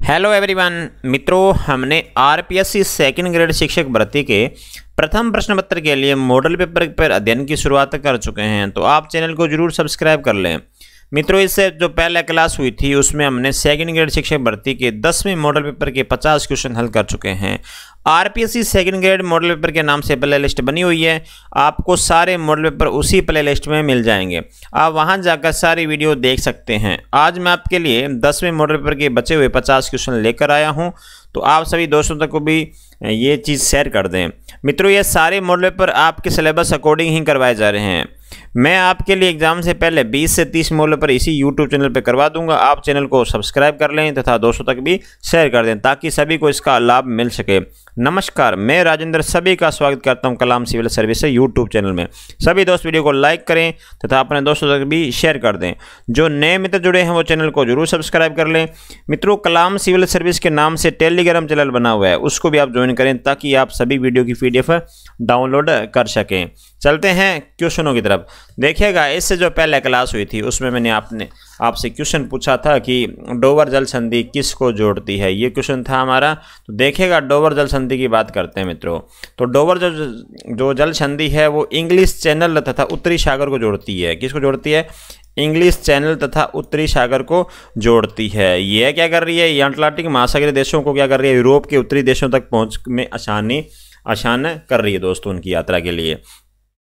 Hello everyone मित्रों, हमने RPSC second grade शिक्षक भर्ती के प्रथम प्रश्न पत्र के लिए मॉडल पेपर पर अध्ययन की शुरुआत कर चुके हैं। तो आप चैनल को जरूर सब्सक्राइब कर लें। मित्रों, इससे जो पहला क्लास हुई थी उसमें हमने सेकंड ग्रेड शिक्षक भर्ती के 10वें मॉडल पेपर के 50 क्वेश्चन हल कर चुके हैं। RPSC second grade model paper के नाम से प्ले लिस्ट बनी हुई है। आपको सारे मॉडल पेपर उसी प्ले लिस्ट में मिल जाएंगे। आप वहां जाकर सारी वीडियो देख सकते हैं। आज मैं आपके लिए 10वें मॉडल पेपर के बचे हुए 50 क्वेश्चन लेकर आया हूं, तो आप सभी दोस्तों तक को भी ये चीज़ शेयर कर दें। मित्रों, ये सारे मॉडल पेपर आपके सिलेबस अकॉर्डिंग ही करवाए जा रहे हैं। मैं आपके लिए एग्जाम से पहले 20 से 30 मॉडल पेपर इसी यूट्यूब चैनल पर करवा दूंगा। आप चैनल को सब्सक्राइब कर लें तथा दोस्तों तक भी शेयर कर दें ताकि सभी को इसका लाभ मिल सके। नमस्कार, मैं राजेंद्र सभी का स्वागत करता हूं कलाम सिविल सर्विस यूट्यूब चैनल में। सभी दोस्त वीडियो को लाइक करें तथा अपने दोस्तों तक भी शेयर कर दें। जो नए मित्र जुड़े हैं वो चैनल को जरूर सब्सक्राइब कर लें। मित्रों, कलाम सिविल सर्विस के नाम से टेलीग्राम चैनल बना हुआ है, उसको भी आप ज्वाइन करें ताकि आप सभी वीडियो की PDF डाउनलोड कर सकें। चलते हैं क्वेश्चनों की तरफ। देखिएगा, इससे जो पहले क्लास हुई थी उसमें मैंने आपसे क्वेश्चन पूछा था कि डोबर जल संधि किसको जोड़ती है। ये क्वेश्चन था हमारा। तो देखिएगा, डोबर जल संधि की बात करते हैं मित्रों। तो डोबर जो जल संधि है वो इंग्लिश चैनल तथा उत्तरी सागर को जोड़ती है। किसको जोड़ती है? इंग्लिश चैनल तथा उत्तरी सागर को जोड़ती है। ये क्या कर रही है? ये अटलांटिक महासागरीय देशों को क्या कर रही है? यूरोप के उत्तरी देशों तक पहुँच में आसान कर रही है दोस्तों उनकी यात्रा के लिए।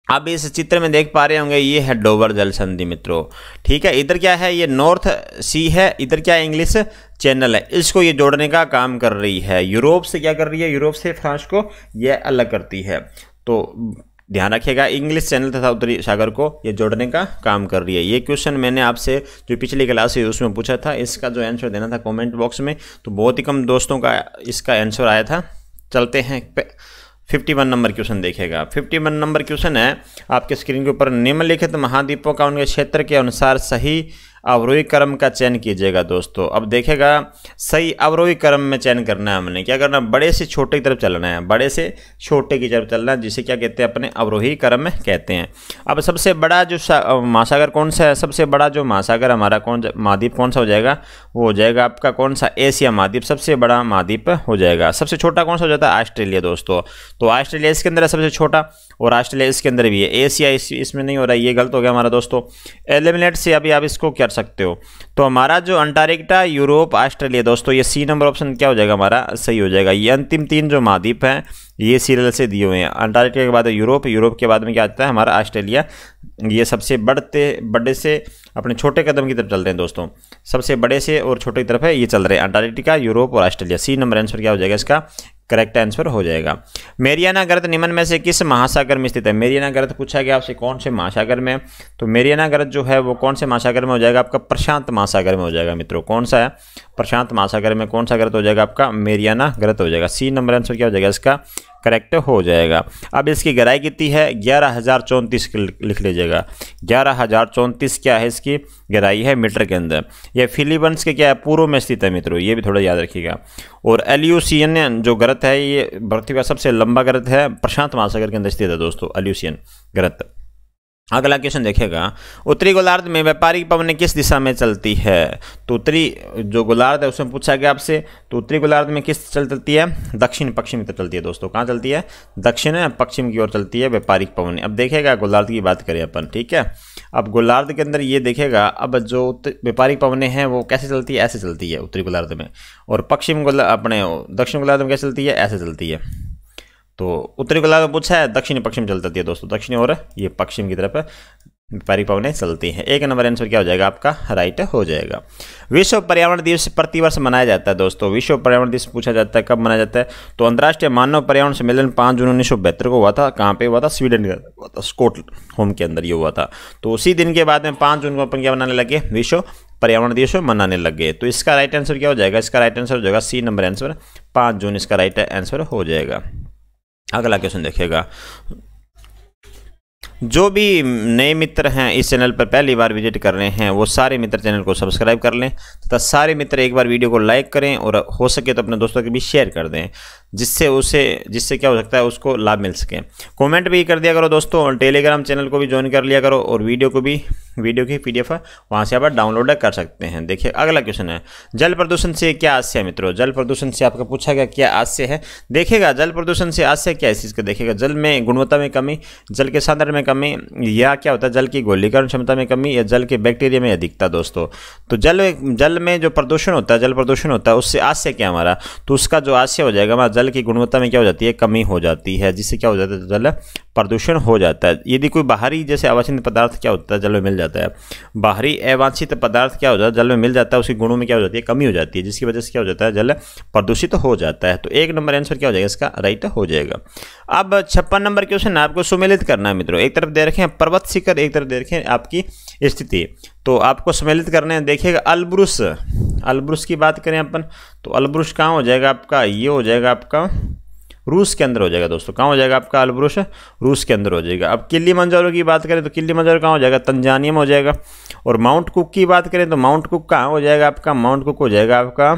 अब इस चित्र में देख पा रहे होंगे, ये है डोबर जल संधि मित्रों। ठीक है, इधर क्या है? ये नॉर्थ सी है। इधर क्या है? इंग्लिश चैनल है। इसको ये जोड़ने का काम कर रही है। यूरोप से क्या कर रही है? यूरोप से फ्रांस को ये अलग करती है। तो ध्यान रखिएगा, इंग्लिश चैनल तथा उत्तरी सागर को ये जोड़ने का काम कर रही है। ये क्वेश्चन मैंने आपसे जो पिछली क्लास हुई उसमें पूछा था। इसका जो आंसर देना था कमेंट बॉक्स में, तो बहुत ही कम दोस्तों का इसका आंसर आया था। चलते हैं 51 नंबर क्वेश्चन देखेगा। 51 नंबर क्वेश्चन है आपके स्क्रीन के ऊपर। निम्नलिखित महाद्वीपों का उनके क्षेत्र के अनुसार सही अवरोही क्रम का चयन कीजिएगा दोस्तों। अब देखेगा, सही अवरोही क्रम में चयन करना है। हमने क्या करना? बड़े से छोटे की तरफ चलना है। बड़े से छोटे की तरफ चलना है, जिसे क्या कहते हैं? अपने अवरोही क्रम में कहते हैं। अब सबसे बड़ा जो महासागर कौन सा है? सबसे बड़ा जो महासागर हमारा महाद्वीप कौन सा हो जाएगा? वो हो जाएगा आपका कौन सा? एशिया महाद्वीप सबसे बड़ा महाद्वीप हो जाएगा। सबसे छोटा कौन सा हो जाता है? ऑस्ट्रेलिया दोस्तों। तो ऑस्ट्रेलिया इसके अंदर है सबसे छोटा, और ऑस्ट्रेलिया इसके अंदर भी है। एशिया इसमें नहीं हो रहा है, ये गलत हो गया हमारा दोस्तों। एलिमिनेट से अभी आप इसको कर सकते हो। तो हमारा जो अंटार्कटिका, यूरोप, ऑस्ट्रेलिया दोस्तों, ये C नंबर ऑप्शन क्या हो जाएगा? हमारा सही हो जाएगा। ये अंतिम 3 जो महाद्वीप हैं ये सीरियल से दिए हुए हैं। अंटार्कटिका के बाद यूरोप, यूरोप के बाद में क्या आता है? हमारा ऑस्ट्रेलिया। ये सबसे बड़े से अपने छोटे कदम की तरफ चल रहे हैं दोस्तों। सबसे बड़े से और छोटे की तरफ है ये चल रहे हैं, अंटार्कटिका, यूरोप और ऑस्ट्रेलिया। C नंबर आंसर क्या हो जाएगा? इसका करेक्ट आंसर हो जाएगा। मेरियाना गर्त निम्न में से किस महासागर में स्थित है? मेरियाना गर्त पूछा गया आपसे कौन से महासागर में? तो मेरियाना गर्त जो है वो कौन से महासागर में हो जाएगा? आपका प्रशांत महासागर में हो जाएगा मित्रों। कौन सा है? प्रशांत महासागर में कौन सा गर्त हो जाएगा? आपका मेरियाना गर्त हो जाएगा। C नंबर आंसर क्या हो जाएगा? इसका करेक्ट हो जाएगा। अब इसकी गहराई कितनी है? 11,034 लिख लीजिएगा। 11,034 क्या है? इसकी गहराई है मीटर के अंदर। यह फिलीपींस के क्या है? पूर्व में स्थित है मित्रों, ये भी थोड़ा याद रखिएगा। और एल्यूसियन जो गर्त है ये पृथ्वी का सबसे लंबा गर्त है, प्रशांत महासागर के अंदर स्थित है दोस्तों, एल्यूसियन गर्त। अगला क्वेश्चन देखेगा, उत्तरी गोलार्ध में व्यापारिक पवनें किस दिशा में चलती है? तो उत्तरी जो गोलार्ध है उसमें पूछा गया आपसे। तो उत्तरी गोलार्ध में किस चलती है? दक्षिण पश्चिम की तरफ चलती है दोस्तों। कहाँ चलती है? दक्षिण पश्चिम की ओर चलती है व्यापारिक पवनें। अब देखेगा गोलार्ध की बात करें अपन, ठीक है। अब गोलार्ध के अंदर ये देखेगा, अब जो व्यापारिक पवनें हैं वो कैसे चलती है? ऐसे चलती है उत्तरी गोलार्ध में। और अपने दक्षिण गोलार्ध में कैसे चलती है? ऐसे चलती है। तो उत्तरी गोलार्ध में पूछा है, दक्षिण पश्चिम चलती है दोस्तों। दक्षिण और ये पश्चिम की तरफ व्यापारिक पवनें चलती हैं। 1 नंबर आंसर क्या हो जाएगा? आपका राइट हो जाएगा। विश्व पर्यावरण दिवस प्रतिवर्ष मनाया जाता है दोस्तों। विश्व पर्यावरण दिवस पूछा जाता है कब मनाया जाता है? तो अंतर्राष्ट्रीय मानव पर्यावरण सम्मेलन 5 जून 1972 को हुआ था। कहाँ पे हुआ था? स्वीडन का हुआ था, स्टॉकहोम के अंदर ये हुआ था। तो उसी दिन के बाद में 5 जून को अपन क्या मनाने लगे? विश्व पर्यावरण दिवस मनाने लगे। तो इसका राइट आंसर क्या हो जाएगा? इसका राइट आंसर हो जाएगा C नंबर आंसर 5 जून इसका राइट आंसर हो जाएगा। अगला क्वेश्चन देखिएगा। जो भी नए मित्र हैं इस चैनल पर पहली बार विजिट कर रहे हैं वो सारे मित्र चैनल को सब्सक्राइब कर लें तथा सारे मित्र एक बार वीडियो को लाइक करें और हो सके तो अपने दोस्तों के भी शेयर कर दें। जिससे क्या हो सकता है उसको लाभ मिल सके। कमेंट भी कर दिया करो दोस्तों, और टेलीग्राम चैनल को भी ज्वाइन कर लिया करो, और वीडियो की PDF वहाँ से आप डाउनलोड कर सकते हैं। देखिए अगला क्वेश्चन है, जल प्रदूषण से क्या आशय है मित्रों। जल प्रदूषण से आपका पूछा गया क्या आशय है। देखिएगा जल प्रदूषण से आशय क्या है इस चीज़ का, देखिएगा जल में गुणवत्ता में कमी, जल के सांद्रण में कमी, या क्या होता है जल की घोलीकरण क्षमता में कमी, या जल के बैक्टीरिया में अधिकता दोस्तों। तो जल में जो प्रदूषण होता है, जल प्रदूषण होता है, उससे आशय क्या हमारा, तो उसका जो आशय हो जाएगा हमारा जल की गुणवत्ता में क्या हो जाती है, कमी हो जाती है, जिससे क्या हो जाता है जल प्रदूषण हो जाता है। यदि कोई बाहरी जैसे अवांछित पदार्थ क्या होता है जल में मिल जाता है, बाहरी अवांछित पदार्थ क्या हो जाता है जल में मिल जाता है, उसके गुणों में क्या हो जाती है, कमी हो जाती है, जिसकी वजह से क्या हो जाता है जल प्रदूषित हो जाता है। तो 1 नंबर आंसर क्या हो जाएगा इसका, राइट हो जाएगा। अब 56 नंबर क्वेश्चन आपको सुमेलित करना है मित्रों। एक तरफ दे रखे हैं पर्वत शिखर, एक तरफ दे रखे हैं आपकी स्थिति, तो आपको सम्मिलित करने हैं। देखिएगा अल्ब्रुस की बात करें अपन, तो अल्ब्रुस कहाँ हो जाएगा आपका, ये हो जाएगा आपका रूस के अंदर हो जाएगा दोस्तों। कहाँ हो जाएगा आपका अल्ब्रुस, रूस के अंदर हो जाएगा। अब किलिमंजारो की बात करें तो किलिमंजारो कहाँ हो जाएगा, तंजानिया में हो जाएगा। और माउंट कुक की बात करें तो माउंट कुक कहाँ हो जाएगा आपका, माउंट कुक हो जाएगा आपका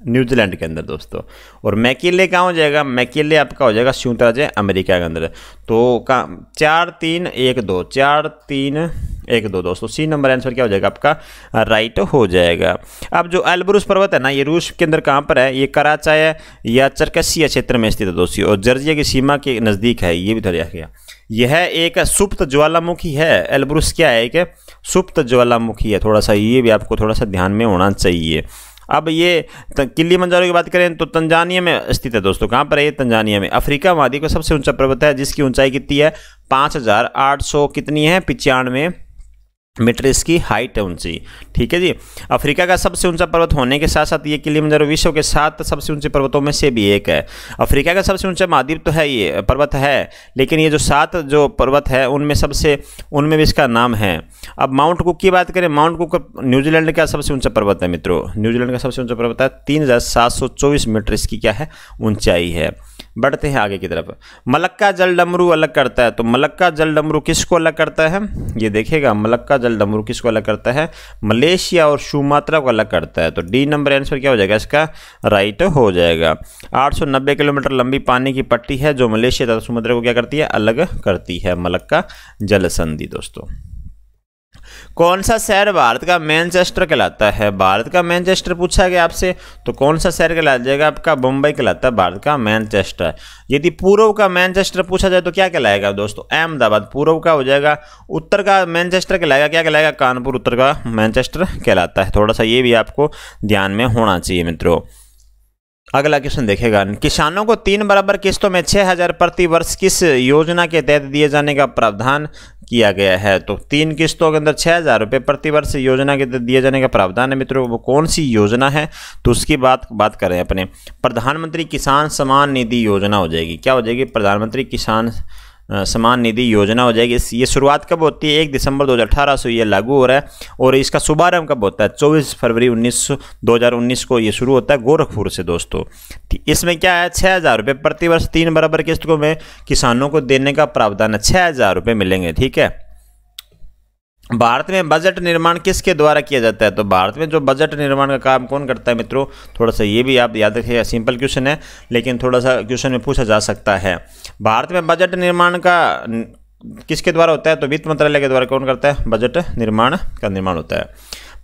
न्यूजीलैंड के अंदर दोस्तों। और मैकिले कहाँ हो जाएगा, मैकिले आपका हो जाएगा संयुक्त राज्य अमेरिका के अंदर। तो 4 3 1 2 4 3 1 2 दोस्तों। सी नंबर आंसर क्या हो जाएगा आपका, राइट हो जाएगा। अब जो एल्ब्रुस पर्वत है ना, ये रूस के अंदर कहाँ पर है, ये कराचाय या चरकसिया क्षेत्र में स्थित है दोस्तों, और जॉर्जिया की सीमा के नज़दीक है। ये भी धरिया गया, यह एक सुप्त ज्वालामुखी है। एल्ब्रुस क्या है, एक सुप्त ज्वालामुखी है। थोड़ा सा ये भी आपको थोड़ा सा ध्यान में होना चाहिए। अब ये किलिमंजारो की बात करें तो तंजानिया में स्थित है दोस्तों। कहाँ पर है ये, तंजानिया में। अफ्रीका महाद्वीप का सबसे ऊंचा पर्वत है, जिसकी ऊंचाई कितनी है, 5800 कितनी है, 95 मीटर इसकी हाइट है ऊंची। ठीक है जी। अफ्रीका का सबसे ऊंचा पर्वत होने के साथ साथ ये किलिमंजारो विश्व के 7 सबसे ऊंचे पर्वतों में से भी एक है। अफ्रीका का सबसे ऊंचा महाद्वीप तो है, ये पर्वत है, लेकिन ये जो 7 जो पर्वत है उनमें भी इसका नाम है। अब माउंट कुक की बात करें, माउंट कुक न्यूजीलैंड का सबसे ऊंचा पर्वत है मित्रों। न्यूजीलैंड का सबसे ऊंचा पर्वत है, 3724 मीटर इसकी क्या है, ऊंचाई है। बढ़ते हैं आगे की तरफ। मलक्का जल डमरू अलग करता है, तो मलक्का जल डमरू किसको अलग करता है, ये देखिएगा मलक्का जल डमरू किसको अलग करता है, मलेशिया और सुमात्रा को अलग करता है। तो डी नंबर आंसर क्या हो जाएगा इसका, राइट हो जाएगा। 890 किलोमीटर लंबी पानी की पट्टी है जो मलेशिया तथा सुमात्रा को क्या करती है, अलग करती है, मलक्का जल संधि दोस्तों। कौन सा शहर भारत का मैनचेस्टर कहलाता है, भारत का मैनचेस्टर पूछा गया आपसे, तो कौन सा शहर कहला जाएगा आपका, मुंबई कहलाता है भारत का मैनचेस्टर। यदि पूर्व का मैनचेस्टर पूछा जाए तो क्या कहलाएगा दोस्तों, अहमदाबाद पूर्व का हो जाएगा। उत्तर का मैनचेस्टर कहलाएगा, क्या कहलाएगा, कानपुर उत्तर का मैनचेस्टर कहलाता है। थोड़ा सा ये भी आपको ध्यान में होना चाहिए मित्रों। अगला क्वेश्चन देखेगा, किसानों को 3 बराबर किस्तों में 6000 प्रति वर्ष किस योजना के तहत दिए जाने का प्रावधान किया गया है। तो 3 किस्तों के अंदर 6000 रुपये प्रति वर्ष योजना के तहत दिए जाने का प्रावधान है मित्रों। वो कौन सी योजना है, तो उसकी बात करें अपने, प्रधानमंत्री किसान सम्मान निधि योजना हो जाएगी। क्या हो जाएगी, प्रधानमंत्री किसान सम्मान निधि योजना हो जाएगी। ये शुरुआत कब होती है, 1 दिसंबर 2018 से ये लागू हो रहा है। और इसका शुभारंभ कब होता है, 24 फरवरी 2019 को ये शुरू होता है गोरखपुर से दोस्तों। इसमें क्या है, 6000 रुपये प्रति वर्ष 3 बराबर किस्तों में किसानों को देने का प्रावधान है, 6000 रुपये मिलेंगे। ठीक है। भारत में बजट निर्माण किसके द्वारा किया जाता है, तो भारत में जो बजट निर्माण का काम कौन करता है मित्रों, थोड़ा सा ये भी आप याद रखिएगा। सिंपल क्वेश्चन है लेकिन थोड़ा सा क्वेश्चन में पूछा जा सकता है। भारत में बजट निर्माण का किसके द्वारा होता है, तो वित्त मंत्रालय के द्वारा कौन करता है, बजट निर्माण का निर्माण होता है।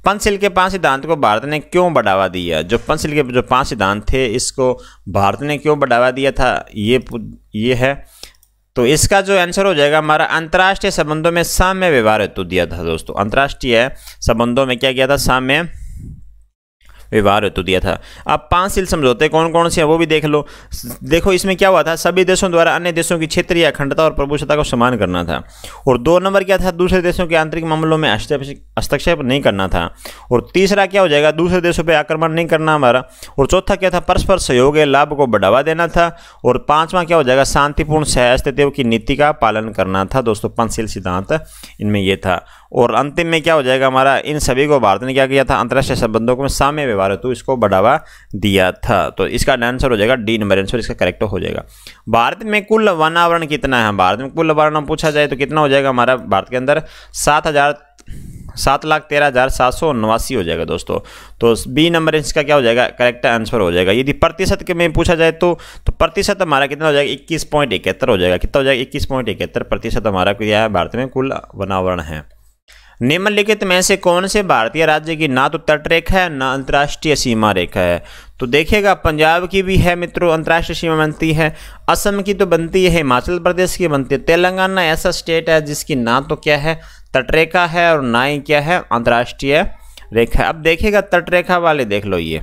पंचशील के 5 सिद्धांत को भारत ने क्यों बढ़ावा दिया, जो पंचशील के जो 5 सिद्धांत थे इसको भारत ने क्यों बढ़ावा दिया था, ये है। तो इसका जो आंसर हो जाएगा हमारा, अंतर्राष्ट्रीय संबंधों में साम्य व्यवहार हेतु दिया था दोस्तों। अंतर्राष्ट्रीय संबंधों में क्या किया था, साम्य व्यवहार हेतु दिया था। अब 5 शील समझौते कौन कौन से हैं वो भी देख लो। देखो इसमें क्या हुआ था, सभी देशों द्वारा अन्य देशों की क्षेत्रीय अखंडता और प्रभुसत्ता को सम्मान करना था। और 2 नंबर क्या था, दूसरे देशों के आंतरिक मामलों में हस्तक्षेप नहीं करना था। और तीसरा क्या हो जाएगा, दूसरे देशों पर आक्रमण नहीं करना हमारा। और चौथा क्या था, परस्पर सहयोग लाभ को बढ़ावा देना था। और 5वां क्या हो जाएगा, शांतिपूर्ण सहअस्तित्व की नीति का पालन करना था दोस्तों। पंचशील सिद्धांत इनमें ये था। और अंतिम में क्या हो जाएगा हमारा, इन सभी को भारत ने क्या किया था, अंतर्राष्ट्रीय संबंधों में साम्य व्यवहार हेतु इसको बढ़ावा दिया था। तो इसका आंसर हो जाएगा डी नंबर आंसर इसका करेक्ट हो जाएगा। भारत में कुल वनावरण कितना है, भारत में कुल वनावरण पूछा जाए तो कितना हो जाएगा हमारा, भारत के अंदर 7,13,789 हो जाएगा दोस्तों। तो बी नंबर इसका क्या हो जाएगा, करेक्ट आंसर हो जाएगा। यदि प्रतिशत के में पूछा जाए तो प्रतिशत हमारा कितना हो जाएगा, 21.71 हो जाएगा। कितना हो जाएगा, 21.71% हमारा क्या है, भारत में कुल वनावरण है। निम्नलिखित में से कौन से भारतीय राज्य की ना तो तटरेखा है ना अंतर्राष्ट्रीय सीमा रेखा है। तो देखिएगा, पंजाब की भी है मित्रों अंतर्राष्ट्रीय सीमा बनती है, असम की तो बनती है, हिमाचल प्रदेश की बनती है, तेलंगाना ऐसा स्टेट है जिसकी ना तो क्या है तटरेखा है और ना ही क्या है अंतर्राष्ट्रीय रेखा है। अब देखिएगा तटरेखा वाले देख लो ये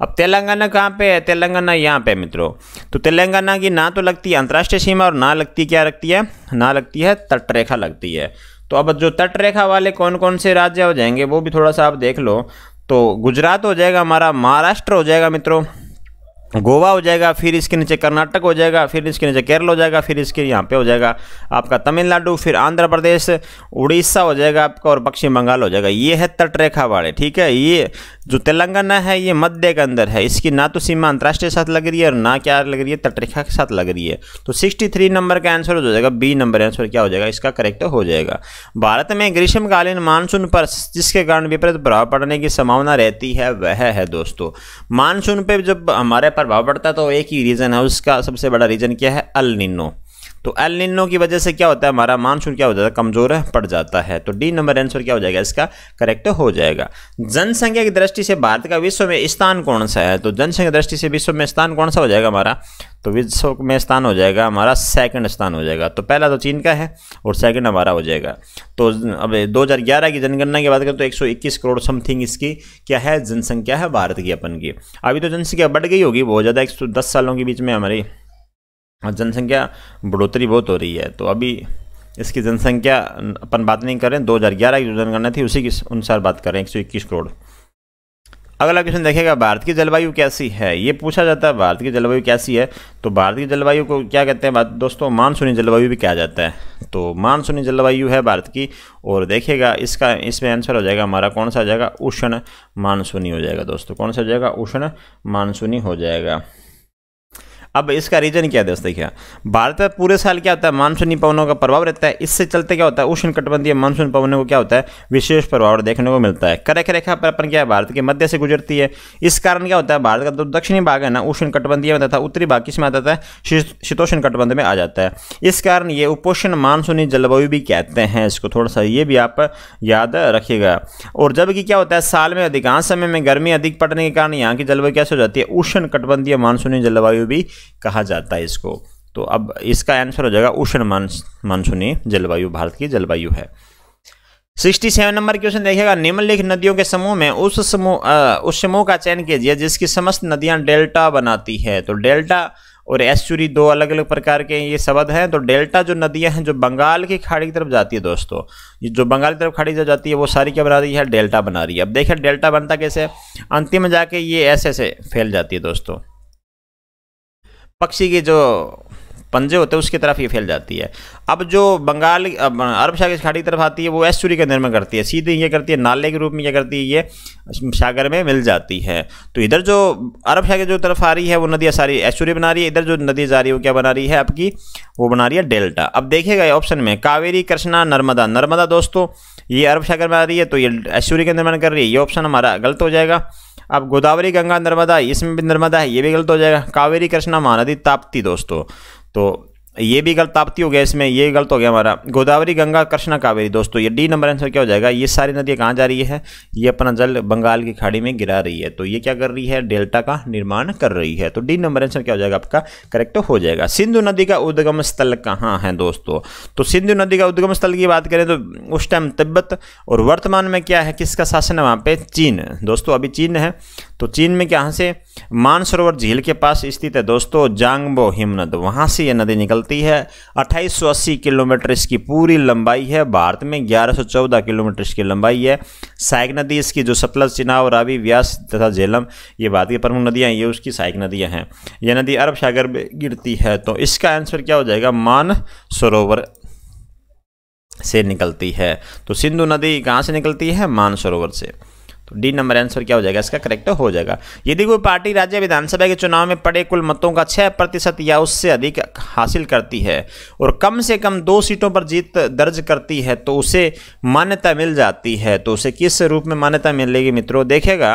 अब तेलंगाना कहाँ पे है, तेलंगाना यहाँ पे मित्रों। तो तेलंगाना की ना तो लगती है अंतर्राष्ट्रीय सीमा और ना लगती क्या रखती है, ना लगती है तटरेखा लगती है। तो अब जो तटरेखा वाले कौन कौन से राज्य हो जाएंगे वो भी थोड़ा सा आप देख लो। तो गुजरात हो जाएगा हमारा, महाराष्ट्र हो जाएगा मित्रों, गोवा हो जाएगा, फिर इसके नीचे कर्नाटक हो जाएगा, फिर इसके नीचे केरल हो जाएगा, फिर इसके यहाँ पे हो जाएगा आपका तमिलनाडु, फिर आंध्र प्रदेश, उड़ीसा हो जाएगा आपका और पश्चिम बंगाल हो जाएगा। ये है तटरेखा वाले, ठीक है। ये जो तेलंगाना है ये मध्य के अंदर है, इसकी ना तो सीमा अंतर्राष्ट्रीय के साथ लग रही है और ना क्या लग रही है तटरेखा के साथ लग रही है। तो 63 नंबर का आंसर हो जाएगा, बी नंबर आंसर क्या हो जाएगा इसका करेक्ट हो जाएगा। भारत में ग्रीष्मकालीन मानसून पर जिसके कारण विपरीत प्रभाव पड़ने की संभावना रहती है वह है दोस्तों, मानसून पे जब हमारे प्रभाव पड़ता है तो एक ही रीज़न है, उसका सबसे बड़ा रीज़न क्या है, एल निनो। तो एल निनो की वजह से क्या होता है, हमारा मानसून क्या हो जाता है, कमजोर पड़ जाता है। तो डी नंबर आंसर क्या हो जाएगा इसका करेक्ट हो जाएगा। जनसंख्या की दृष्टि से भारत का विश्व में स्थान कौन सा है, तो जनसंख्या की दृष्टि से विश्व में स्थान कौन सा हो जाएगा हमारा, तो विश्व में स्थान हो जाएगा हमारा सेकंड स्थान हो जाएगा। तो पहला तो चीन का है और सेकंड हमारा हो जाएगा। तो अब 2011 की जनगणना की बात करें तो 121 करोड़ समथिंग इसकी क्या है जनसंख्या है भारत की अपन की। अभी तो जनसंख्या बढ़ गई होगी बहुत ज़्यादा, 110 सालों के बीच में हमारी जनसंख्या बढ़ोतरी बहुत हो रही है। तो अभी इसकी जनसंख्या अपन बात नहीं करें, 2011 की जो जनगणना थी उसी के अनुसार बात करें, 121 करोड़। अगला क्वेश्चन देखेगा, भारत की जलवायु कैसी है, ये पूछा जाता है भारत की जलवायु कैसी है। तो भारत की जलवायु को क्या कहते हैं दोस्तों, मानसूनी जलवायु भी कहा जाता है। तो मानसूनी जलवायु है भारत की, और देखिएगा इसमें आंसर हो जाएगा हमारा कौन सा हो जाएगा, उष्ण मानसूनी हो जाएगा दोस्तों। कौन सा हो जाएगा, उष्ण मानसूनी हो जाएगा। अब इसका रीजन क्या है दोस्तों, देखिए भारत में पूरे साल क्या होता है मानसूनी पवनों का प्रभाव रहता है, इससे चलते क्या होता है उष्णकटिबंधीय मानसून पवनों को क्या होता है विशेष प्रभाव देखने को मिलता है। कर्क रेखा पर अपन क्या है भारत के मध्य से गुजरती है, इस कारण क्या होता है भारत का जो दक्षिणी भाग है ना उष्णकटिबंधीय में तथा उत्तरी भाग किसमें आ जाता है शीतोष्ण कटिबंध में आ जाता है। इस कारण ये उपोष्ण मानसूनी जलवायु भी कहते हैं इसको, थोड़ा सा ये भी आप याद रखिएगा। और जबकि क्या होता है साल में अधिकांश समय में गर्मी अधिक पड़ने के कारण यहाँ की जलवायु कैसे हो जाती है उष्ण कटिबंधीय मानसूनी जलवायु भी कहा जाता है इसको। तो अब इसका आंसर हो जाएगा उष्ण मानसूनी जलवायु भारत की जलवायु है। 67 नंबर क्वेश्चन देखिएगा, निम्नलिखित नदियों के समूह में उस समूह का चयन कीजिए जिसकी समस्त नदियां डेल्टा बनाती है। तो डेल्टा और एस्चुरी दो अलग अलग प्रकार के ये शब्द हैं। तो डेल्टा जो नदियां हैं जो बंगाल की खाड़ी की तरफ जाती है दोस्तों, ये जो बंगाल की तरफ खाड़ी जब जाती है वो सारी क्या बना रही है डेल्टा बना रही है। अब देखिए डेल्टा बनता कैसे, अंतिम में जाके ये ऐसे से फैल जाती है दोस्तों, पक्षी के जो पंजे होते हैं उसकी तरफ ये फैल जाती है। अब जो बंगाल अरब सागर की खाड़ी की तरफ आती है वो एस्चुरी का निर्माण करती है, सीधे ये करती है नाले के रूप में क्या करती है ये सागर में मिल जाती है। तो इधर जो अरब सागर जो तरफ आ रही है वो नदियाँ सारी एस्चुरी बना रही है, इधर जो नदी जा रही है वो क्या बना रही है आपकी, वो बना रही है डेल्टा। अब देखिएगा ऑप्शन में कावेरी कृष्णा नर्मदा, नर्मदा दोस्तों ये अरब सागर में आ रही है तो ये एस्चुरी का निर्माण कर रही है, ये ऑप्शन हमारा गलत हो जाएगा। अब गोदावरी गंगा नर्मदा, इसमें भी नर्मदा है, ये भी गलत हो जाएगा। कावेरी कृष्णा महानदी ताप्ती दोस्तों, तो ये भी गलत ताप्ती हो गया, इसमें ये गलत हो गया हमारा। गोदावरी गंगा कृष्णा कावेरी दोस्तों, ये डी नंबर आंसर क्या हो जाएगा, ये सारी नदियाँ कहाँ जा रही है, ये अपना जल बंगाल की खाड़ी में गिरा रही है। तो ये क्या कर रही है डेल्टा का निर्माण कर रही है। तो डी नंबर आंसर क्या हो जाएगा आपका करेक्ट हो जाएगा। सिंधु नदी का उद्गम स्थल कहाँ है दोस्तों, तो सिंधु नदी का उद्गम स्थल की बात करें तो उस टाइम तिब्बत, और वर्तमान में क्या है किसका शासन है वहाँ पे, चीन दोस्तों, अभी चीन है। तो चीन में कहाँ से, मानसरोवर झील के पास स्थित है दोस्तों जांगबो हिमनद, वहाँ से ये नदी निकलती है। 2880 किलोमीटर इसकी पूरी लंबाई है, भारत में 1114 किलोमीटर इसकी लंबाई है। सहायक नदी इसकी जो सतलज, चिनाब, रावी, व्यास तथा झेलम ये भारत की प्रमुख नदियाँ हैं, ये उसकी सहायक नदियाँ हैं। यह नदी अरब सागर में गिरती है। तो इसका आंसर क्या हो जाएगा, मानसरोवर से निकलती है। तो सिंधु नदी कहाँ से निकलती है, मानसरोवर से। तो डी नंबर आंसर क्या हो जाएगा, इसका करेक्ट हो जाएगा। यदि कोई पार्टी राज्य विधानसभा के चुनाव में पड़े कुल मतों का 6% या उससे अधिक हासिल करती है और कम से कम 2 सीटों पर जीत दर्ज करती है तो उसे मान्यता मिल जाती है। तो उसे किस रूप में मान्यता मिलेगी मित्रों, देखेगा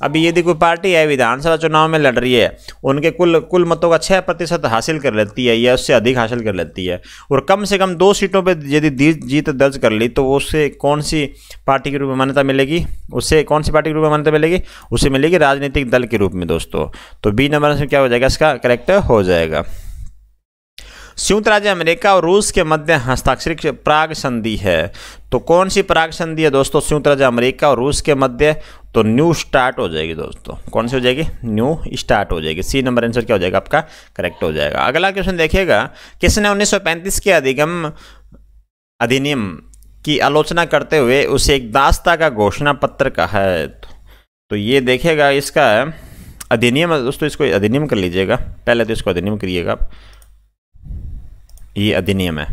अभी यदि कोई पार्टी है विधानसभा चुनाव में लड़ रही है, उनके कुल मतों का 6% हासिल कर लेती है या उससे अधिक हासिल कर लेती है और कम से कम 2 सीटों पर यदि जीत दर्ज कर ली तो उससे कौन सी पार्टी के रूप में मान्यता मिलेगी, उससे कौन सी पार्टी के रूप में मान्यता मिलेगी, उसे मिलेगी राजनीतिक दल के रूप में दोस्तों। तो बी नंबर में क्या हो जाएगा, इसका करेक्ट हो जाएगा। संयुक्त राज्य अमेरिका और रूस के मध्य हस्ताक्षरित प्राग संधि है, तो कौन सी प्राग संधि है दोस्तों संयुक्त राज्य अमेरिका और रूस के मध्य, तो न्यू स्टार्ट हो जाएगी दोस्तों। कौन सी हो जाएगी, न्यू स्टार्ट हो जाएगी। सी नंबर आंसर क्या हो जाएगा आपका, करेक्ट हो जाएगा। अगला क्वेश्चन देखिएगा, किसने 1935 के अधिनियम की आलोचना करते हुए उसे एक दास्ता का घोषणा पत्र कहा है। तो ये देखिएगा इसका अधिनियम दोस्तों, इसको अधिनियम कर लीजिएगा, पहले तो इसको अधिनियम करिएगा। ये अधिनियम है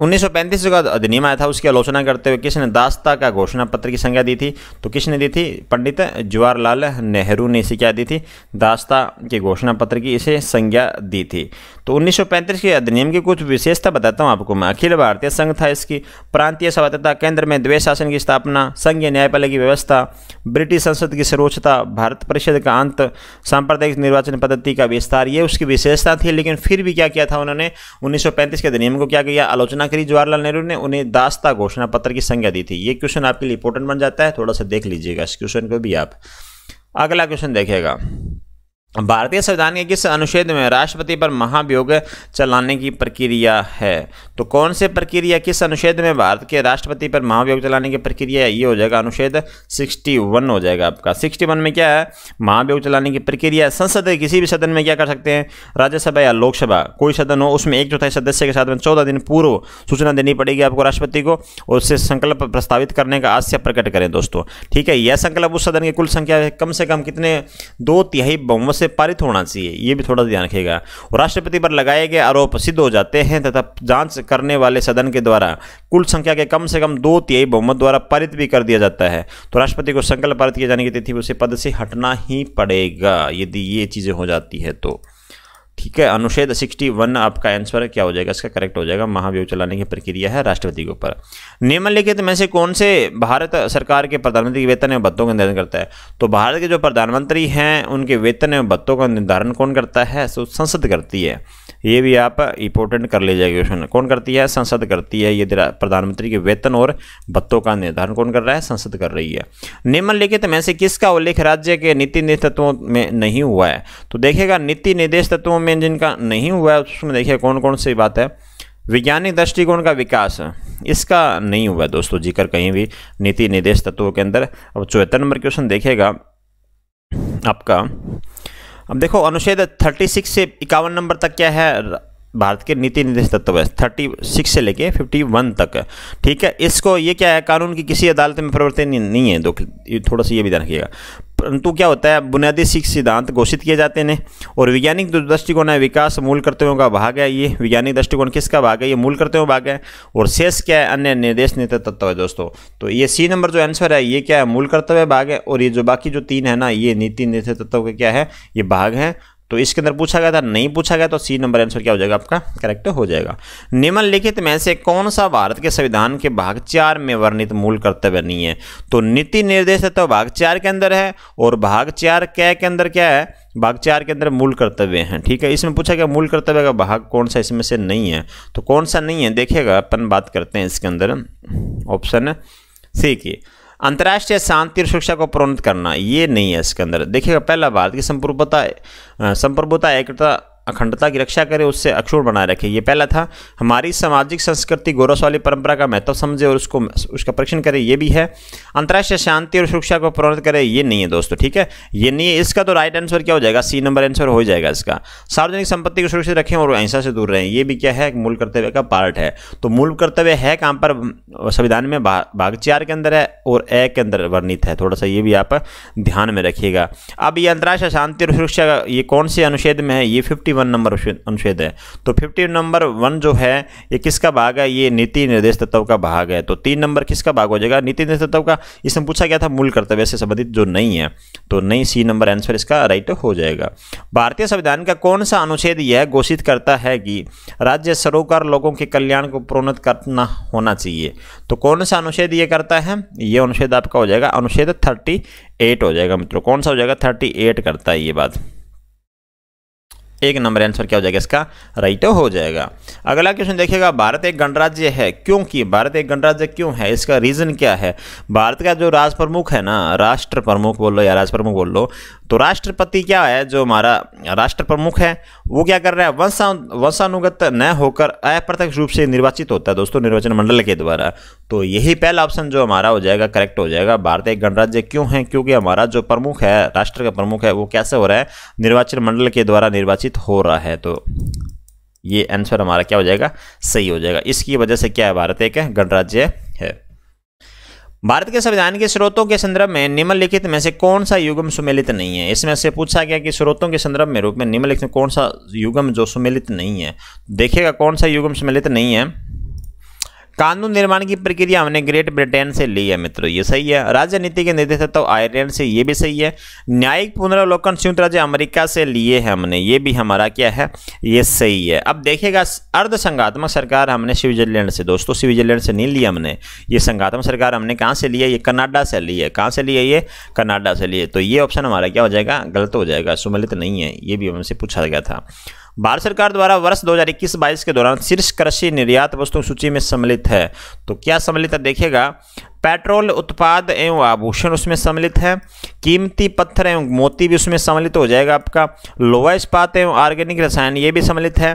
1935 का अधिनियम आया था, उसकी आलोचना करते हुए किसने दास्ता का घोषणा पत्र की संज्ञा दी थी, तो किसने दी थी, पंडित जवाहरलाल नेहरू ने इसे क्या दी थी, दास्ता के घोषणा पत्र की इसे संज्ञा दी थी। तो 1935 के अधिनियम की कुछ विशेषता बताता हूं आपको मैं। अखिल भारतीय संघ था इसकी, प्रांतीय स्वायत्तता, केंद्र में द्वैत शासन की स्थापना, संघीय न्यायपालिका की व्यवस्था, ब्रिटिश संसद की सर्वोच्चता, भारत परिषद का अंत, सांप्रदायिक निर्वाचन पद्धति का विस्तार, ये उसकी विशेषता थी। लेकिन फिर भी क्या किया था उन्होंने, 1935 के अधिनियम को क्या किया, आलोचना करी जवाहरलाल नेहरू ने, उन्हें दास्ता घोषणा पत्र की संज्ञा दी थी। ये क्वेश्चन आपके लिए इंपॉर्टेंट बन जाता है, थोड़ा सा देख लीजिएगा इस क्वेश्चन को भी आप। अगला क्वेश्चन देखिएगा, भारतीय संविधान के किस अनुच्छेद में राष्ट्रपति पर महाभियोग चलाने की प्रक्रिया है, तो कौन से प्रक्रिया, किस अनुच्छेद में भारत के राष्ट्रपति पर महाभियोग चलाने की प्रक्रिया है, ये हो जाएगा अनुच्छेद 61 हो जाएगा आपका। 61 में क्या है, महाभियोग चलाने की प्रक्रिया। संसद के किसी भी सदन में क्या कर सकते हैं, राज्यसभा या लोकसभा कोई सदन हो, उसमें 1/4 सदस्य के साथ में 14 दिन पूर्व सूचना देनी पड़ेगी आपको राष्ट्रपति को, और उससे संकल्प प्रस्तावित करने का आशय प्रकट करें दोस्तों। ठीक है, यह संकल्प उस सदन की कुल संख्या कम से कम कितने 2/3 बहुमत से पारित होना चाहिए, ये भी थोड़ा ध्यान रखिएगा। और राष्ट्रपति पर लगाए गए आरोप सिद्ध हो जाते हैं तथा जांच करने वाले सदन के द्वारा कुल संख्या के कम से कम 2/3 बहुमत द्वारा पारित भी कर दिया जाता है, तो राष्ट्रपति को संकल्प पारित किए जाने की तिथि उसे पद से हटना ही पड़ेगा यदि ये चीजें हो जाती है तो। ठीक है, अनुच्छेद 61 आपका आंसर क्या हो जाएगा, इसका करेक्ट हो जाएगा। महाभियोग चलाने की प्रक्रिया है राष्ट्रपति के ऊपर। निम्नलिखित में से कौन से भारत सरकार के प्रधानमंत्री के वेतन एवं भत्तों का निर्धारण करता है, तो भारत के जो प्रधानमंत्री हैं उनके वेतन एवं भत्तों का निर्धारण कौन करता है, तो संसद करती है। ये भी आप इंपॉर्टेंट कर लीजिएगा क्वेश्चन, कौन करती है, संसद करती है। ये प्रधानमंत्री के वेतन और भत्तों का निर्धारण कौन कर रहा है, संसद कर रही है। निम्नलिखित में से किसका उल्लेख राज्य के नीति निर्देश तत्वों में नहीं हुआ है, तो देखिएगा नीति निर्देश तत्वों में जिनका नहीं हुआ है उसमें देखिए कौन कौन सी बात है। वैज्ञानिक दृष्टिकोण का विकास, इसका नहीं हुआ है दोस्तों जिक्र कहीं भी नीति निर्देश तत्वों के अंदर। अब 74 नंबर क्वेश्चन देखिएगा आपका। अब देखो अनुच्छेद 36 से 51 नंबर तक क्या है, भारत के नीति निर्देश तत्व है 36 से लेके 51 तक। ठीक है, इसको ये क्या है, कानून की किसी अदालत में परिवर्तन नहीं है, थोड़ा सा ये भी ध्यान रखिएगा। परंतु क्या होता है, बुनियादी सिद्धांत घोषित किए जाते हैं। और वैज्ञानिक दृष्टिकोण है विकास मूल कर्तव्यों का भाग है। ये वैज्ञानिक दृष्टिकोण किसका भाग है, ये मूल कर्तव्यों भाग है। और शेष क्या है, अन्य निर्देश नीति तत्व है दोस्तों। तो ये सी नंबर जो आंसर है ये क्या है, मूल कर्तव्य भाग है। और ये जो बाकी जो 3 है ना, ये नीति निर्देश तत्व के क्या है, ये भाग है। तो इसके अंदर पूछा गया था, नहीं पूछा गया, तो सी नंबर आंसर क्या हो जाएगा आपका, करेक्ट हो जाएगा। निम्नलिखित में से कौन सा भारत के संविधान के भाग 4 में वर्णित मूल कर्तव्य नहीं है, तो नीति निर्देश तत्व भाग 4 के अंदर है। और भाग 4 के अंदर क्या है, भाग 4 के अंदर मूल कर्तव्य हैं। ठीक है, इसमें पूछा गया मूल कर्तव्य का भाग कौन सा इसमें से नहीं है, तो कौन सा नहीं है देखिएगा, अपन बात करते हैं इसके अंदर। ऑप्शन सी की अंतर्राष्ट्रीय शांति और सुरक्षा को प्रोन्नत करना, ये नहीं है इसके अंदर। देखिएगा पहला भारत की संप्रभुता एकता अखंडता की रक्षा करे, उससे अक्षुण्ण बनाए रखे, ये पहला था। हमारी सामाजिक संस्कृति गौरवशाली परंपरा का महत्व समझे और उसका परीक्षण करे, ये भी है। अंतर्राष्ट्रीय शांति और सुरक्षा को प्रोन्नत करे, ये नहीं है दोस्तों। ठीक है, ये नहीं है। इसका तो राइट आंसर क्या हो जाएगा, सी नंबर आंसर हो जाएगा इसका। सार्वजनिक संपत्ति को सुरक्षित रखें और अहिंसा से दूर रहें, ये भी क्या है, मूल कर्तव्य का पार्ट है। तो मूल कर्तव्य है कहाँ पर, संविधान में भाग 4 के अंदर है और ए के अंदर वर्णित है। थोड़ा सा ये भी आप ध्यान में रखिएगा। अब ये अंतर्राष्ट्रीय शांति और सुरक्षा ये कौन से अनुच्छेद में है, ये 51 51 नंबर अनुच्छेद है। तो 51 नंबर 1 जो है ये किसका भाग है, ये नीति निर्देश तत्व का भाग है। तो 3 नंबर किसका भाग हो जाएगा, नीति निर्देश तत्व का। इसमें पूछा गया था मूल कर्तव्य से संबंधित जो नहीं है, तो नहीं, सी नंबर आंसर इसका राइट हो जाएगा। भारतीय संविधान का कौन सा अनुच्छेद यह घोषित करता है कि राज्य सरोकार लोगों के कल्याण को प्रोन्नत करना होना चाहिए। तो कौन सा अनुच्छेद ये करता है, ये अनुच्छेद आपका हो जाएगा अनुच्छेद 38 हो जाएगा मित्रों। कौन सा हो जाएगा, 38 करता है ये बात। 1 नंबर आंसर क्या हो जाएगा इसका, राइट हो जाएगा। अगला क्वेश्चन देखिएगा, भारत एक गणराज्य है क्योंकि, भारत एक गणराज्य क्यों है, इसका रीजन क्या है। भारत का जो राष्ट्र प्रमुख है ना, राष्ट्र प्रमुख बोल लो या राष्ट्र प्रमुख बोल लो, तो राष्ट्रपति क्या है, जो हमारा राष्ट्र प्रमुख है वो क्या कर रहा है, वंशानुगत न होकर अप्रत्यक्ष रूप से निर्वाचित होता है दोस्तों, निर्वाचन मंडल के द्वारा। तो यही पहला ऑप्शन जो हमारा हो जाएगा करेक्ट हो जाएगा। भारत एक गणराज्य क्यों है, क्योंकि हमारा जो प्रमुख है, राष्ट्र का प्रमुख है, वो कैसे हो रहा है, निर्वाचन मंडल के द्वारा निर्वाचित हो रहा है। तो ये आंसर हमारा क्या हो जाएगा, सही हो जाएगा। इसकी वजह से क्या है, भारत एक गणराज्य है। भारत के संविधान के स्रोतों के संदर्भ में निम्नलिखित में से कौन सा युग्म सुमेलित नहीं है। इसमें से पूछा गया कि स्रोतों के संदर्भ में रूप में निम्नलिखित में कौन सा युग्म जो सुमेलित नहीं है। देखिएगा कौन सा युग्म सुमेलित नहीं है। कानून निर्माण की प्रक्रिया हमने ग्रेट ब्रिटेन से ली है मित्रों, ये सही है। राज्य नीति के निर्देश तत्व आयरलैंड से, ये भी सही है। न्यायिक पुनरावलोकन संयुक्त राज्य अमेरिका से लिए हैं हमने, ये भी हमारा क्या है, ये सही है। अब देखिएगा अर्ध संघात्मक सरकार हमने स्विट्जरलैंड से, दोस्तों स्विट्जरलैंड से नहीं लिया हमने, ये संघात्मक सरकार हमने कहाँ से लिया, ये कनाडा से ली है। कहाँ से लिया, ये कनाडा से लिए। तो ये ऑप्शन हमारा क्या हो जाएगा, गलत हो जाएगा, सुमेलित नहीं है। ये भी हमसे पूछा गया था। भारत सरकार द्वारा वर्ष 2021-22 के दौरान शीर्ष कृषि निर्यात वस्तुओं सूची में सम्मिलित है। तो क्या सम्मिलित है, देखिएगा पेट्रोल उत्पाद एवं आभूषण उसमें सम्मिलित है, कीमती पत्थर एवं मोती भी उसमें सम्मिलित हो जाएगा आपका, लोहा इस्पात एवं ऑर्गेनिक रसायन ये भी सम्मिलित है।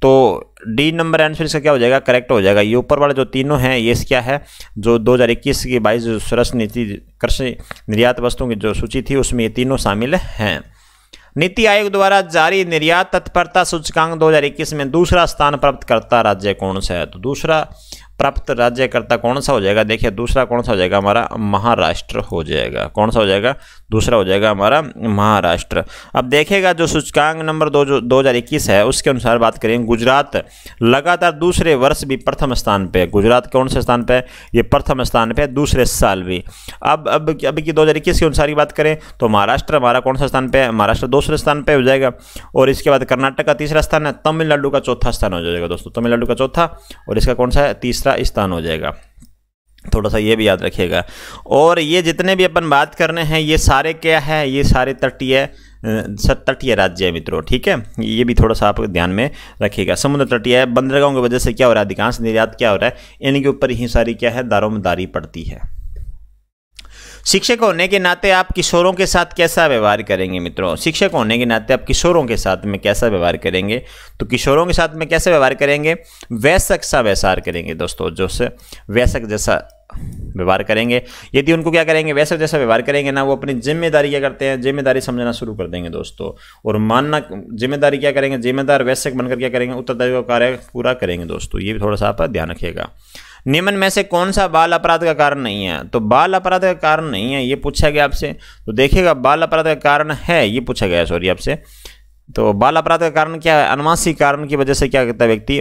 तो डी नंबर आंसर इसका क्या हो जाएगा, करेक्ट हो जाएगा। ये ऊपर वाले जो तीनों हैं ये क्या है, जो 2021 की 22 जो सरस नीति कृषि निर्यात वस्तुओं की जो सूची थी उसमें ये तीनों शामिल हैं। नीति आयोग द्वारा जारी निर्यात तत्परता सूचकांक 2021 में दूसरा स्थान प्राप्त करता राज्य कौन सा है। तो दूसरा प्राप्त राज्यकर्ता कौन सा हो जाएगा, देखिए दूसरा कौन सा हो जाएगा, हमारा महाराष्ट्र हो जाएगा। कौन सा हो जाएगा, दूसरा हो जाएगा हमारा महाराष्ट्र। अब देखेगा जो सूचकांक नंबर 2 जो 2021 है उसके अनुसार बात करें, गुजरात लगातार दूसरे वर्ष भी प्रथम स्थान पे। गुजरात कौन से स्थान पे, ये प्रथम स्थान पे, दूसरे साल भी। अब की 2021 के अनुसार की बात करें तो महाराष्ट्र हमारा कौन सा स्थान पे है, महाराष्ट्र दूसरे स्थान पे हो जाएगा। और इसके बाद कर्नाटक का तीसरा स्थान है, तमिलनाडु का चौथा स्थान हो जाएगा दोस्तों, तमिलनाडु का चौथा, और इसका कौन सा है, तीसरा स्थान हो जाएगा। थोड़ा सा ये भी याद रखिएगा। और ये जितने भी अपन बात करने हैं ये सारे क्या है, ये सारे तटीय राज्य है मित्रों, ठीक है। ये भी थोड़ा सा आप ध्यान में रखिएगा। समुद्र तटीय है, बंदरगाहों की वजह से क्या हो रहा है, अधिकांश निर्यात क्या हो रहा है, इनके ऊपर ही सारी क्या है, दारोमदारी पड़ती है। शिक्षक होने के नाते आप किशोरों के साथ कैसा व्यवहार करेंगे मित्रों। शिक्षक होने के नाते आप किशोरों के साथ में कैसा व्यवहार करेंगे, तो किशोरों के साथ में कैसे व्यवहार करेंगे, वयस्क सा व्यवहार करेंगे दोस्तों, जो से वयस्क जैसा व्यवहार करेंगे। यदि उनको क्या करेंगे, वयस्क जैसा व्यवहार करेंगे ना, वो अपनी जिम्मेदारी क्या करते हैं, जिम्मेदारी समझना शुरू कर देंगे दोस्तों। और मानना जिम्मेदारी क्या करेंगे, जिम्मेदार वयस्क बनकर क्या करेंगे, उत्तरदायी का कार्य पूरा करेंगे दोस्तों। ये भी थोड़ा सा आप ध्यान रखिएगा। निम्न में से कौन सा बाल अपराध का कारण नहीं है। तो बाल अपराध का कारण नहीं है ये पूछा गया आपसे। तो देखिएगा बाल अपराध का कारण है ये पूछा गया, सॉरी आपसे। तो बाल अपराध का कारण क्या है, अनुवांशिक कारण की वजह से क्या करता है व्यक्ति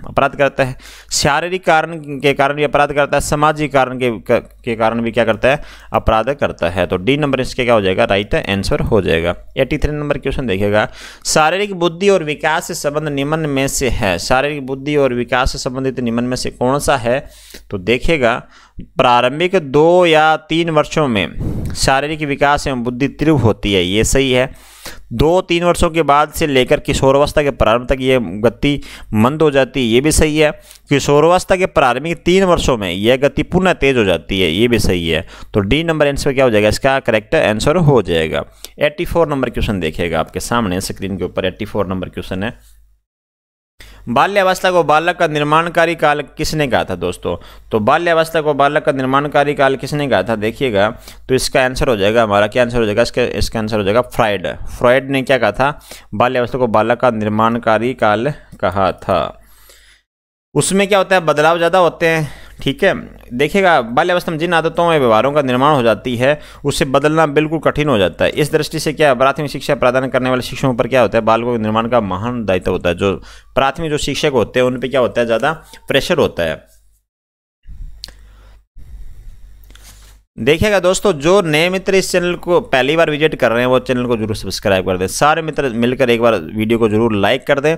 अपराध करता है, शारीरिक कारण के कारण भी अपराध करता है, सामाजिक कारण के कारण भी क्या करता है, अपराध करता है। तो डी नंबर इसके क्या हो जाएगा, राइट आंसर हो जाएगा। 83 नंबर क्वेश्चन देखिएगा, शारीरिक बुद्धि और विकास से संबंध निम्न में से है। शारीरिक बुद्धि और विकास से संबंधित निम्न में से कौन सा है। तो देखिएगा प्रारंभिक 2 या 3 वर्षों में शारीरिक विकास एवं बुद्धि तीव्र होती है, ये सही है। 2-3 वर्षों के बाद से लेकर किशोरावस्था के प्रारंभ तक ये गति मंद हो जाती है, ये भी सही है। किशोरावस्था के प्रारंभिक 3 वर्षों में यह गति पुनः तेज हो जाती है, ये भी सही है। तो डी नंबर आंसर क्या हो जाएगा, इसका करेक्ट आंसर हो जाएगा। 84 नंबर क्वेश्चन देखिएगा आपके सामने स्क्रीन के ऊपर। 84 नंबर क्वेश्चन है, बाल्यावस्था को बालक का निर्माणकारी काल किसने कहा था दोस्तों। तो बाल्यावस्था को बालक का निर्माणकारी काल किसने कहा था, देखिएगा। तो इसका आंसर हो जाएगा हमारा, क्या आंसर हो जाएगा इसका आंसर हो जाएगा फ्राइड। फ्राइड ने क्या कहा था, बाल्यावस्था को बालक का निर्माणकारी काल कहा था। उसमें क्या होता है, बदलाव ज़्यादा होते हैं, ठीक है, देखिएगा बाल्यावस्था में जिन आदतों और व्यवहारों का निर्माण हो जाती है उसे बदलना बिल्कुल कठिन हो जाता है। इस दृष्टि से क्या प्राथमिक शिक्षा प्रदान करने वाले शिक्षकों पर क्या होता है, बालकों के निर्माण का महान दायित्व होता है। जो प्राथमिक जो शिक्षक होते हैं उन पर क्या होता है, ज़्यादा प्रेशर होता है। देखिएगा दोस्तों, जो नए मित्र इस चैनल को पहली बार विजिट कर रहे हैं वो चैनल को जरूर सब्सक्राइब कर दें। सारे मित्र मिलकर एक बार वीडियो को जरूर लाइक कर दें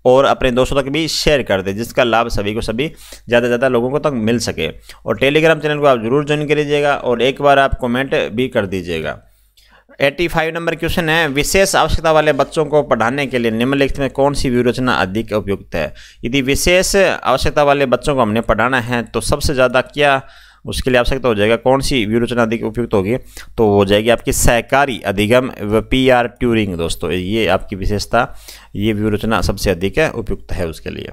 और अपने दोस्तों तक भी शेयर कर दें, जिसका लाभ सभी को सभी ज़्यादा से ज़्यादा लोगों को तक मिल सके। और टेलीग्राम चैनल को आप जरूर ज्वाइन कर लीजिएगा और एक बार आप कमेंट भी कर दीजिएगा। 85 नंबर क्वेश्चन है, विशेष आवश्यकता वाले बच्चों को पढ़ाने के लिए निम्नलिखित में कौन सी व्यूहरचना अधिक उपयुक्त है। यदि विशेष आवश्यकता वाले बच्चों को हमने पढ़ाना है तो सबसे ज़्यादा क्या उसके लिए आवश्यकता हो जाएगा, कौन सी व्यूहरचना अधिक उपयुक्त होगी, तो हो जाएगी आपकी सहकारी अधिगम व PR ट्यूरिंग। दोस्तों ये आपकी विशेषता, ये व्यूहरचना सबसे अधिक है उपयुक्त है उसके लिए।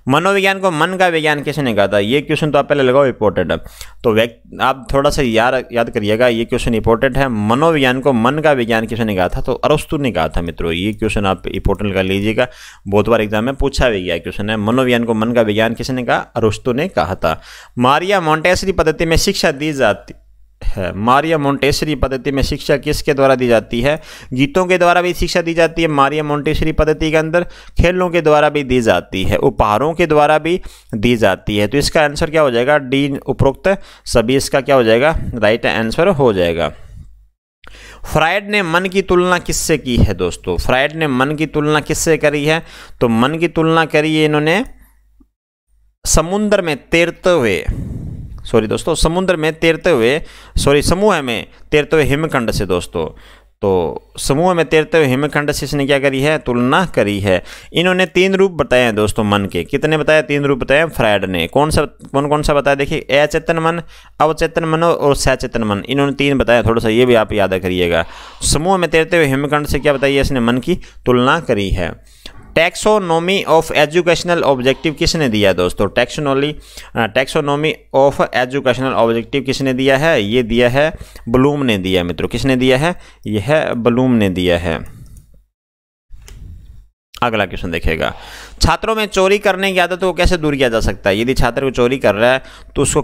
मनोविज्ञान को मन का विज्ञान किसने कहा था, ये क्वेश्चन तो आप पहले लगाओ इंपॉर्टेंट है, तो आप थोड़ा सा याद करिएगा, ये क्वेश्चन इंपॉर्टेंट है। मनोविज्ञान को मन का विज्ञान किसने कहा था, तो अरस्तु ने कहा था मित्रों। ये क्वेश्चन आप इंपॉर्टेंट कर लीजिएगा, बहुत बार एग्जाम में पूछा भी गया क्वेश्चन है। मनोविज्ञान को मन का विज्ञान किसने कहा, अरस्तु ने कहा था। मारिया मोंटेसरी पद्धति में शिक्षा दी जाती है, मारिया मोंटेसरी पद्धति में शिक्षा किसके द्वारा दी जाती है, गीतों के द्वारा भी शिक्षा दी जाती है मारिया मोंटेसरी पद्धति के अंदर, खेलों के द्वारा भी दी जाती है, उपहारों के द्वारा भी दी जाती है। तो इसका आंसर क्या हो जाएगा, डी उपरोक्त सभी इसका क्या हो जाएगा, राइट आंसर हो जाएगा। फ्रायड ने मन की तुलना किससे की है दोस्तों, फ्रायड ने मन की तुलना किससे करी है, तो मन की तुलना करी है इन्होंने समुद्र में तैरते हुए, समूह में तैरते हुए हिमखंड से दोस्तों। तो समूह में तैरते हुए हिमखंड से इसने क्या करी है, तुलना करी है। इन्होंने 3 रूप बताए हैं दोस्तों मन के, कितने बताया, 3 रूप बताए फ्रायड ने। कौन सा बताया, देखिए अचेतन मन, अवचेतन मन और सचेतन मन, इन्होंने 3 बताया। थोड़ा सा ये भी आप याद करिएगा। समूह में तैरते हुए हिमखंड से क्या बताइए, इसने मन की तुलना करी है। टैक्सोनॉमी ऑफ एजुकेशनल ऑब्जेक्टिव किसने दिया है दोस्तों, टैक्सोनॉमी ऑफ एजुकेशनल ऑब्जेक्टिव किसने दिया है, ये दिया है ब्लूम ने दिया है मित्रों। किसने दिया है, यह ब्लूम ने दिया है। अगला क्वेश्चन देखेगा, छात्रों में चोरी करने की आदत को कैसे दूर किया जा सकता है। यदि छात्र को चोरी कर रहा है तो उसको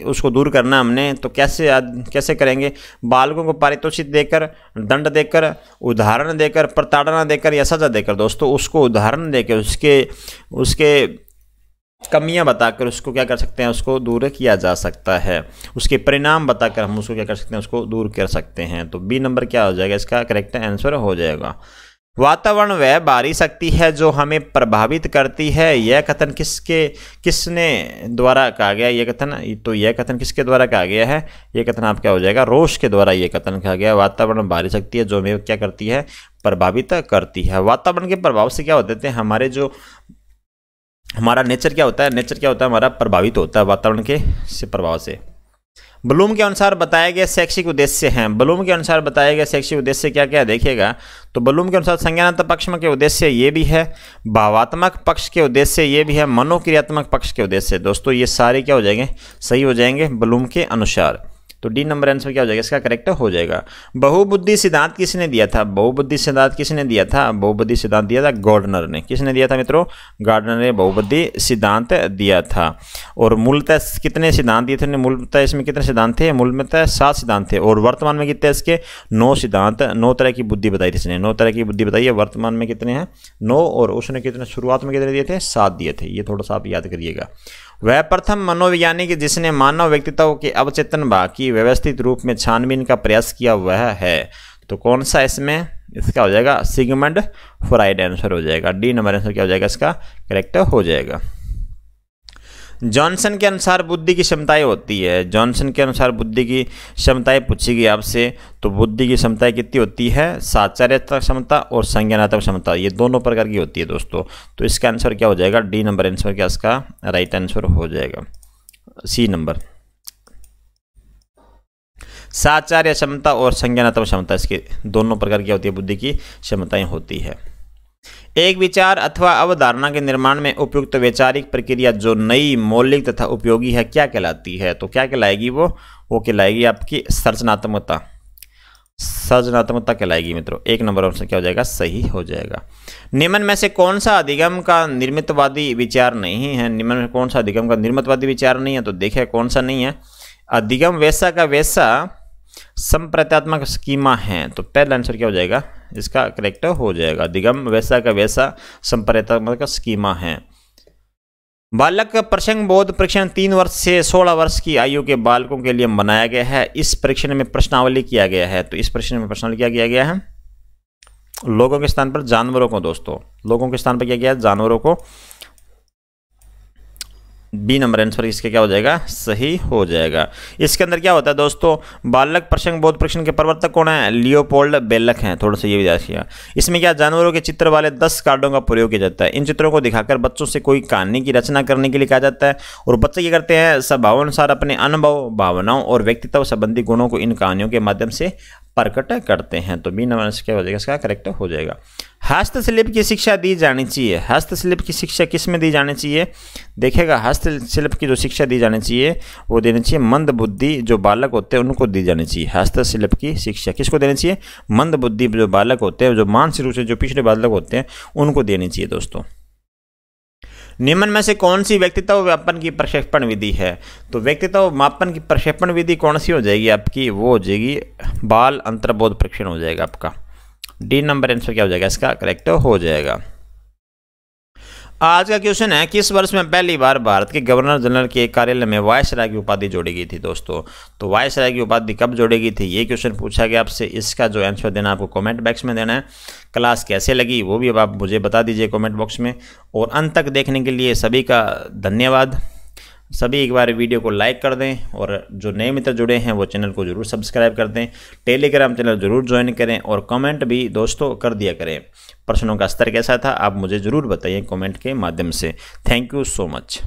उसको दूर करना हमने तो कैसे करेंगे, बालकों को पारितोषिक देकर, दंड देकर, उदाहरण देकर, प्रताड़ना देकर या सजा देकर। दोस्तों उसको उदाहरण देकर, उसके कमियां बताकर उसको क्या कर सकते हैं, उसको दूर किया जा सकता है। उसके परिणाम बताकर हम उसको क्या कर सकते हैं, उसको दूर कर सकते हैं। तो बी नंबर क्या हो जाएगा, इसका करेक्ट आंसर हो जाएगा। वातावरण वह बाहरी शक्ति है जो हमें प्रभावित करती है। यह कथन किसने द्वारा कहा गया, यह कथन किसके द्वारा कहा गया है, यह कथन आप क्या हो जाएगा, रोश के द्वारा यह कथन कहा गया। वातावरण बाहरी शक्ति है जो हमें क्या करती है, प्रभावित करती है। वातावरण के प्रभाव से क्या होते थे, हमारा नेचर क्या होता है, हमारा प्रभावित होता है वातावरण के प्रभाव से। ब्लूम के अनुसार बताए गए शैक्षिक उद्देश्य हैं। ब्लूम के अनुसार बताए गए शैक्षिक उद्देश्य क्या क्या देखिएगा, तो ब्लूम के अनुसार संज्ञानात्मक पक्ष के उद्देश्य ये भी है, भावात्मक पक्ष के उद्देश्य ये भी है, मनोक्रियात्मक पक्ष के उद्देश्य। दोस्तों ये सारे क्या हो जाएंगे, सही हो जाएंगे ब्लूम के अनुसार। तो डी नंबर आंसर क्या हो जाएगा, इसका करेक्ट हो जाएगा। बहुबुद्धि सिद्धांत किसने दिया था, बहुबुद्धि सिद्धांत दिया था गार्डनर ने। किसने दिया था मित्रों, गार्डनर ने बहुबुद्धि सिद्धांत दिया था। और मूलतः कितने सिद्धांत दिए थे, मूलतः इसमें कितने सिद्धांत थे, मूलतः 7 सिद्धांत थे। और वर्तमान में कितने इसके 9 सिद्धांत, 9 तरह की बुद्धि बताई थी इसने, 9 तरह की बुद्धि बताई है। वर्तमान में कितने हैं, 9, और उसने कितने शुरुआत में कितने दिए थे, 7 दिए थे। ये थोड़ा सा आप याद करिएगा। वह प्रथम मनोवैज्ञानिक जिसने मानव व्यक्तित्व के अवचेतन भाग की व्यवस्थित रूप में छानबीन का प्रयास किया वह है। तो कौन सा इसमें, इसका हो जाएगा सिगमंड फ्रायड आंसर हो जाएगा। डी नंबर आंसर क्या हो जाएगा, इसका करेक्ट हो जाएगा। जॉनसन के अनुसार बुद्धि की क्षमताएं होती है, जॉनसन के अनुसार बुद्धि की क्षमताएं पूछी गई आपसे, तो बुद्धि की क्षमताएं कितनी होती है, साचार्यात्मक क्षमता और संज्ञानात्मक क्षमता, ये दोनों प्रकार की होती है दोस्तों। तो इसका आंसर क्या हो जाएगा, डी नंबर आंसर क्या इसका राइट आंसर हो जाएगा, सी नंबर। साचार्य क्षमता और संज्ञानात्मक क्षमता, इसके दोनों प्रकार की होती है, बुद्धि की क्षमताएं होती है। एक विचार अथवा अवधारणा के निर्माण में उपयुक्त वैचारिक प्रक्रिया जो नई, मौलिक तथा उपयोगी है क्या कहलाती है, तो क्या कहलाएगी वो कहलाएगी आपकी सर्जनात्मकता। सृजनात्मकता कहलाएगी मित्रों। 1 नंबर ऑप्शन क्या हो जाएगा, सही हो जाएगा। निम्न में से कौन सा अधिगम का निर्मितवादी विचार नहीं है? निम्न में कौन सा अधिगम का निर्मितवादी विचार नहीं है? तो देखिए कौन सा नहीं है। अधिगम वैसा का वैसा संप्रत्यात्मक स्कीमा है। तो पहला आंसर क्या हो जाएगा, इसका करेक्ट हो जाएगा। अधिगम वैसा का वैसा संप्रत्यात्मक स्कीमा है। बालक प्रसंग बोध परीक्षण 3 वर्ष से 16 वर्ष की आयु के बालकों के लिए बनाया गया है। इस परीक्षण में प्रश्नावली किया गया है। तो इस परीक्षण में प्रश्नावली क्या किया गया है, लोगों के स्थान पर जानवरों को। दोस्तों लोगों के स्थान पर क्या किया है, जानवरों को। बी नंबर आंसर इसके क्या हो जाएगा, सही हो जाएगा। इसके अंदर क्या होता है दोस्तों, बालक प्रसंग बोध परीक्षण के प्रवर्तक कौन है, लियोपोल्ड बेलक हैं। थोड़ा सा ये भी याद रखिएगा। इसमें क्या जानवरों के चित्र वाले 10 कार्डों का प्रयोग किया जाता है। इन चित्रों को दिखाकर बच्चों से कोई कहानी की रचना करने के लिए कहा जाता है और बच्चे क्या करते हैं, स्वभावानुसार अपने अनुभव, भावनाओं और व्यक्तित्व संबंधी गुणों को इन कहानियों के माध्यम से प्रकट करते हैं। तो बी नंबर क्या हो जाएगा, इसका करेक्ट हो जाएगा। हस्तशिल्प की शिक्षा दी जानी चाहिए। हस्तशिल्प की शिक्षा किस में दी जानी चाहिए, देखेगा हस्तशिल्प की जो शिक्षा दी जानी चाहिए वो देनी चाहिए मंद बुद्धि जो बालक होते हैं उनको दी जानी चाहिए। हस्तशिल्प की शिक्षा किसको देनी चाहिए, मंद बुद्धि जो बालक होते हैं, जो मानसिक रूप से जो पिछड़े बालक होते हैं उनको देनी चाहिए। दोस्तों निम्न में से कौन सी व्यक्तित्व मापन की प्रक्षेपण विधि है? तो व्यक्तित्व मापन की प्रक्षेपण विधि कौन सी हो जाएगी आपकी, वो हो जाएगी बाल अंतर्बोध परीक्षण हो जाएगा आपका। डी नंबर आंसर क्या हो जाएगा, इसका करेक्ट हो जाएगा। आज का क्वेश्चन है, किस वर्ष में पहली बार भारत के गवर्नर जनरल के कार्यालय में वायसराय की उपाधि जोड़ी गई थी? दोस्तों तो वायसराय की उपाधि कब जोड़ी गई थी, ये क्वेश्चन पूछा गया आपसे। इसका जो आंसर देना आपको कमेंट बॉक्स में देना है। क्लास कैसे लगी वो भी अब आप मुझे बता दीजिए कमेंट बॉक्स में। और अंत तक देखने के लिए सभी का धन्यवाद। सभी एक बार वीडियो को लाइक कर दें और जो नए मित्र जुड़े हैं वो चैनल को जरूर सब्सक्राइब कर दें। टेलीग्राम चैनल जरूर ज्वाइन करें और कमेंट भी दोस्तों कर दिया करें। प्रश्नों का स्तर कैसा था आप मुझे ज़रूर बताइए कमेंट के माध्यम से। Thank you so much.